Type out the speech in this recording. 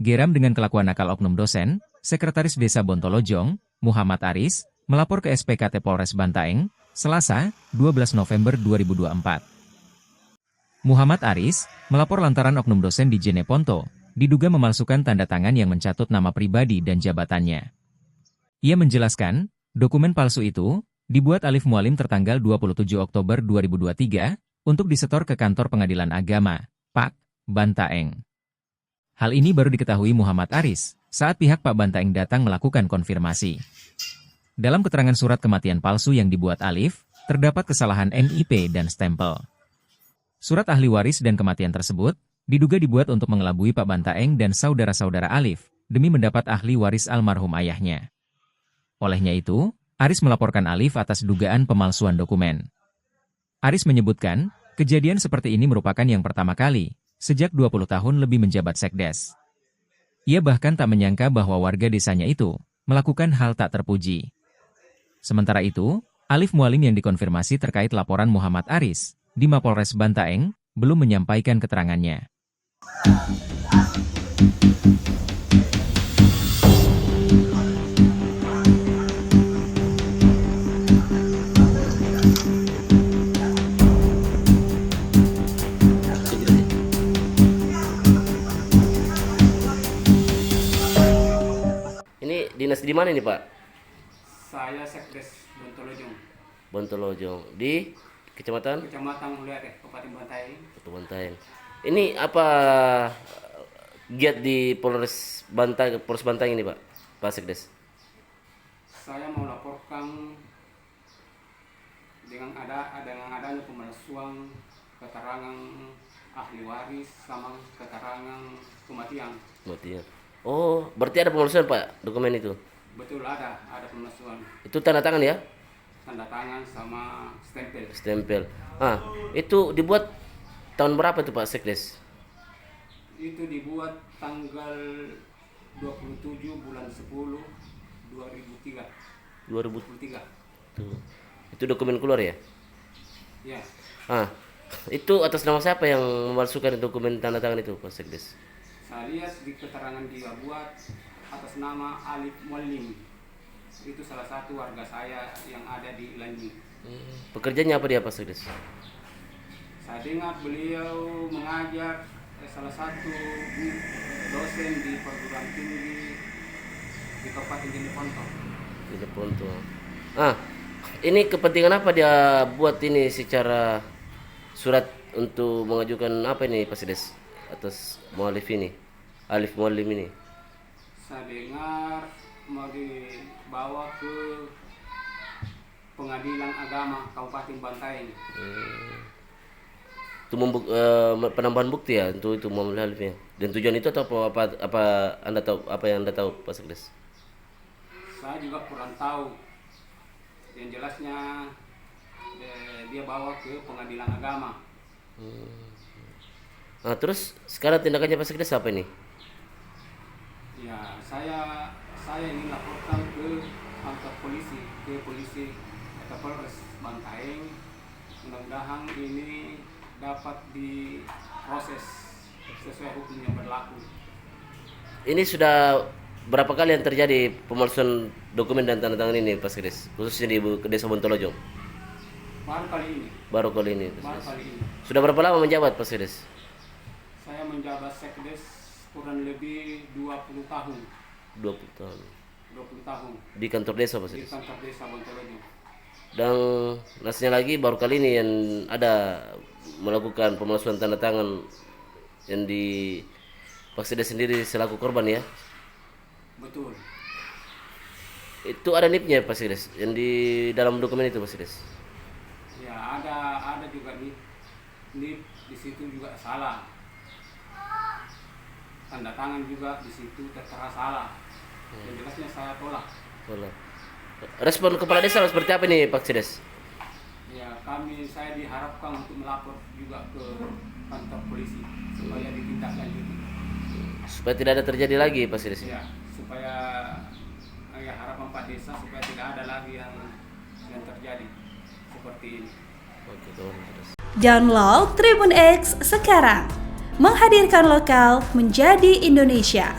Geram dengan kelakuan nakal oknum dosen, Sekretaris Desa Bontolojong, Muhammad Aris, melapor ke SPKT Polres Bantaeng, Selasa, 12 November 2024. Muhammad Aris melapor lantaran oknum dosen di Jeneponto diduga memalsukan tanda tangan yang mencatut nama pribadi dan jabatannya. Ia menjelaskan, dokumen palsu itu dibuat Alif Mualim tertanggal 27 Oktober 2023 untuk disetor ke kantor Pengadilan Agama, Pak, Bantaeng. Hal ini baru diketahui Muhammad Aris saat pihak Pak Bantaeng datang melakukan konfirmasi. Dalam keterangan surat kematian palsu yang dibuat Alif, terdapat kesalahan NIP dan stempel. Surat ahli waris dan kematian tersebut diduga dibuat untuk mengelabui Pak Bantaeng dan saudara-saudara Alif demi mendapat ahli waris almarhum ayahnya. Olehnya itu, Aris melaporkan Alif atas dugaan pemalsuan dokumen. Aris menyebutkan, kejadian seperti ini merupakan yang pertama kali sejak 20 tahun lebih menjabat Sekdes. Ia bahkan tak menyangka bahwa warga desanya itu melakukan hal tak terpuji. Sementara itu, Alif Mualim yang dikonfirmasi terkait laporan Muhammad Aris di Mapolres Bantaeng belum menyampaikan keterangannya. Ini dinas di mana ini, Pak? Saya Sekdes Bontolojong. Bontolojong di Kecamatan Mulyare, Kabupaten Bantaeng. Bantaeng. Ini apa giat di Polres Bantaeng ini, Pak Sekdes? Saya mau laporkan dengan adanya pemalsuan keterangan ahli waris sama keterangan kematian. Kematian. Oh, berarti ada pemalsuan, Pak, dokumen itu? Betul, ada pemalsuan. Itu tanda tangan ya? Tanda tangan sama stempel. Stempel. Itu dibuat tahun berapa itu, Pak Sekdes? Itu dibuat tanggal 27 bulan 10 2003. 2003. Itu dokumen keluar ya? Ya. Itu atas nama siapa yang memalsukan dokumen tanda tangan itu, Pak Sekdes? Saya lihat di keterangan dia buat atas nama Alif Mualim. Itu salah satu warga saya yang ada di Lanjing. Pekerjaannya apa dia, Pak Sekdes? Saya dengar beliau mengajar salah satu dosen di perguruan tinggi di Kabupaten Jeneponto. Jeneponto. Ini kepentingan apa dia buat ini secara surat untuk mengajukan apa ini, Pak Sekdes? Atas Mualif ini, Alif Mualim ini. Saya dengar mau dibawa ke Pengadilan Agama Kabupaten Bantaeng. Itu penambahan bukti ya untuk itu Muhammad Alifnya. Dan tujuan itu atau apa Anda tahu, apa yang Anda tahu, Pak Sekdes? Saya juga kurang tahu. Yang jelasnya dia bawa ke Pengadilan Agama. Terus sekarang tindakannya Pak Sekdes apa ini? Ya, saya ingin laporkan ke kantor polisi, ke Polres Bantaeng. Mudah-mudahan ini dapat diproses sesuai hukum yang berlaku. Ini sudah berapa kali yang terjadi pemalsuan dokumen dan tanda tangan ini, Pak Sekdes? Khususnya di Desa Bontolojong. Baru kali ini. Sudah berapa lama menjabat, Pak Sekdes? Saya menjabat Sekdes kurang lebih 20 tahun. 20 tahun. 20 tahun. Di kantor desa, Pak Sekdes? Di kantor desa Bontolojong. Dan nasnya lagi baru kali ini yang ada melakukan pemalsuan tanda tangan yang di Pak Sekdes sendiri selaku korban ya? Betul. Itu ada NIP-nya, Pak Sekdes, yang di dalam dokumen itu, Pak Sekdes? Ya, ada juga NIP di situ juga salah. Tanda tangan juga di situ tertera salah. Yang jelasnya saya tolak. Respon kepala desa seperti apa nih, Pak Sekdes? Ya, saya diharapkan untuk melapor juga ke kantor polisi supaya ditindaklanjuti. Supaya tidak ada terjadi lagi, Pak Sekdes? Ya, supaya harapan Pak Desa supaya tidak ada lagi yang terjadi seperti ini. Download Tribun X sekarang, menghadirkan lokal menjadi Indonesia.